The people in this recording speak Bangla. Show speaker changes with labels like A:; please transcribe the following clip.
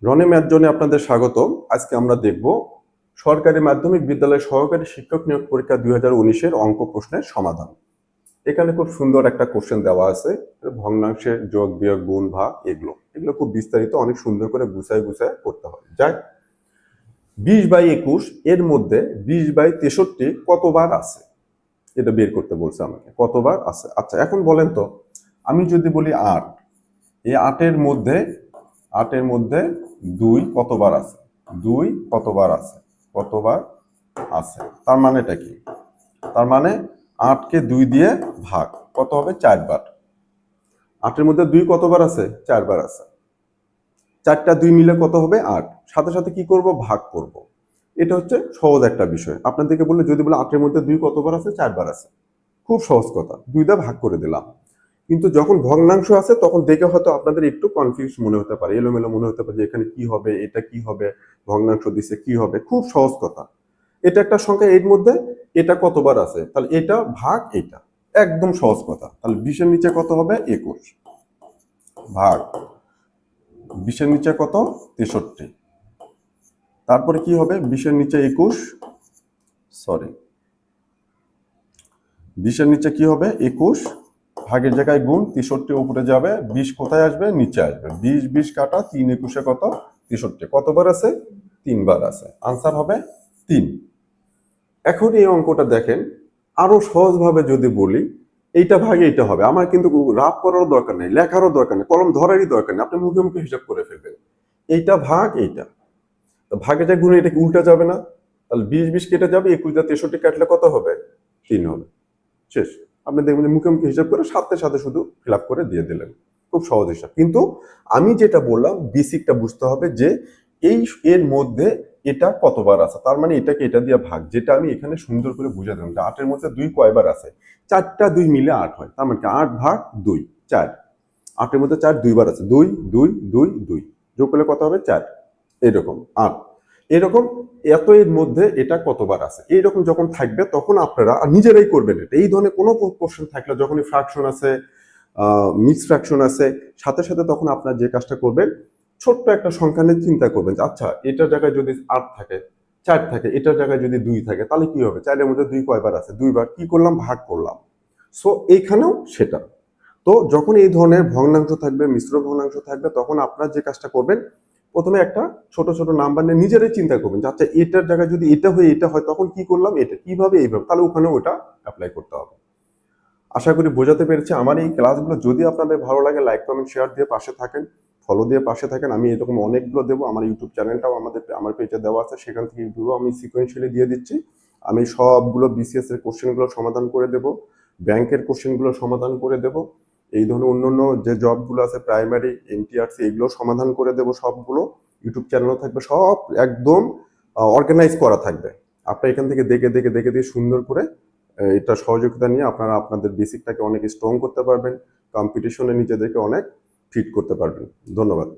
A: রনি ম্যাথ জোনে আপনাদের স্বাগতম। আজকে আমরা দেখব সরকারি মাধ্যমিক বিদ্যালয়ের সহকারী শিক্ষক নিয়োগ পরীক্ষা 2019-এর অঙ্ক প্রশ্নের সমাধান। এখানে খুব সুন্দর একটা কোশ্চেন দেওয়া আছে, ভগ্নাংশের যোগ বিয়োগ গুণ ভাগ এগুলো খুব বিস্তারিত অনেক সুন্দর করে গুছায় করতে হয়। যাই 20/21 এর মধ্যে 20/63 কতবার আছে এটা বের করতে বলছে আমাকে, কতবার আছে। আচ্ছা এখন বলেন তো, আমি যদি বলি 8, এই 8-এর মধ্যে 2 কতবার আছে, 2 কতবার আছে, কতবার আছে, তার মানেটা কি? তার মানে 8-কে 2 দিয়ে ভাগ, কত হবে? 4 বার। 8-এর মধ্যে 2 কতবার আছে? 4 বার আছে। 4টা 2 মিলে কত হবে? 8। সাথে সাথে কি করব? ভাগ করব। এটা হচ্ছে সহজ একটা বিষয়। আপনাদেরকে বললে যদি বলে 8-এর মধ্যে 2 কতবার আছে? 4 বার আছে। খুব সহজ কথা, 2 দিয়ে ভাগ করে দিলাম। কিন্তু যখন ভগ্নাংশ আছে তখন দেখে হয়তো আপনাদের একটু কনফিউজ মনে হতে পারে, এলোমেলো মনে হতে পারে যে এখানে কি হবে, এটা কি হবে, ভগ্নাংশ দিছে কি হবে। খুব সহজ কথা, এটা একটা সংখ্যা, এর মধ্যে এটা কতবার আছে, তাহলে এটা ভাগ এটা, একদম সহজ কথা। তাহলে 20-এর নিচে কত হবে? 21 ভাগ 20-এর নিচে কত? 63। তারপরে কি হবে? 20-এর নিচে 20-এর নিচে কি হবে? 21 ভাগের জায়গায় গুণ, 63 উপরে যাবে, 20 কোথায় আসবে? নিচে আসবে। 20 কাটা 3 21-এ কত? 63। কতবার আছে? 3 বার আছে। আনসার হবে 3। এখন এই অঙ্কটা দেখেন, আরো সহজভাবে যদি বলি, এইটা ভাগে এইটা হবে, আমার কিন্তু রাফ করারও দরকার নেই, লেখারও দরকার নেই, কলম ধরারই দরকার নেই, আপনি মুখে মুখে হিসাব করে ফেলবেন। এইটা ভাগ এইটা, ভাগে যা গুণে এটা কি উল্টা যাবে না? তাহলে 20 কেটে যাবে, 21 দিয়ে 63 কাটলে কত হবে? 3 হবে। শেষ। আপনি দেখবেন মুখে মুখে হিসাব করে সাথে সাথে শুধু ফিল আপ করে দিয়ে দিলেন। খুব সহজ হিসাব। কিন্তু আমি যেটা বললাম বেসিকটা বুঝতে হবে যে এই এর মধ্যে এটা কতবার আছে, তার মানে এটাকে এটা দিয়ে ভাগ, যেটা আমি এখানে সুন্দর করে বুঝে দিলাম যে 8-এর মধ্যে 2 কয়বার আছে, 4টা 2 মিলে 8 হয়, তার মানে 8 ভাগ 2 4। 8-এর মধ্যে 4 2 বার আছে, 2 2 2 2 যোগ করলে কত হবে? 4। এরকম 8 এরকম এত এর মধ্যে এটা কতবার আছে, এইরকম যখন থাকবে তখন আপনারা নিজেরাই করবেন। এটা এই ধরনের কোনো কোশ্চেন থাকলে, যখনই ফ্র্যাকশন আছে, মিক্স ফ্র্যাকশন আছে, সাথে সাথে তখন আপনার যে কাজটা করবেন, ছোট্ট একটা সংখ্যা নিয়ে চিন্তা করবেন যে আচ্ছা এটার জায়গায় যদি 8 থাকে, 4 থাকে, এটার জায়গায় যদি 2 থাকে, তাহলে কি হবে? 4-এর মধ্যে 2 কয়বার আছে? 2 বার। কি করলাম? ভাগ করলাম। সো এইখানেও সেটা। তো যখন এই ধরনের ভগ্নাংশ থাকবে, মিশ্র ভগ্নাংশ থাকবে, তখন আপনার যে কাজটা করবেন, প্রথমে একটা ছোট ছোট নাম্বার নিয়ে নিজেরাই চিন্তা করবেন যে আচ্ছা এটার জায়গায় যদি এটা হয়ে এটা হয় তখন কি করলাম, এটা কিভাবে, এইভাবে, তাহলে ওখানে ওটা অ্যাপ্লাই করতে হবে। আশা করি বোঝাতে পেরেছি। আমার এই ক্লাসগুলো যদি আপনাদের ভালো লাগে, লাইক কমেন্ট শেয়ার দিয়ে পাশে থাকেন, ফলো দিয়ে পাশে থাকেন। আমি এরকম অনেকগুলো দেবো, আমার ইউটিউব চ্যানেলটাও আমার পেজে দেওয়া আছে, সেখান থেকে ভিডিও আমি সিকোয়েন্সিয়ালি দিয়ে দিচ্ছি। আমি সবগুলো বিসিএস এর কোশ্চেনগুলো সমাধান করে দেব, ব্যাংকের কোশ্চেনগুলো সমাধান করে দেব, এই ধরনের অন্যান্য যে জবগুলো আছে প্রাইমারি, এনটিআরসি, এগুলো সমাধান করে দেব। সবগুলো ইউটিউব চ্যানেলও থাকবে, সব একদম অর্গানাইজ করা থাকবে। আপনারা এখান থেকে দেখে সুন্দর করে এটা সহযোগিতা নিয়ে আপনারা আপনাদের বেসিকটাকে অনেক স্ট্রং করতে পারবেন, কম্পিটিশনে নিজেদেরকে অনেক ফিট করতে পারবেন। ধন্যবাদ।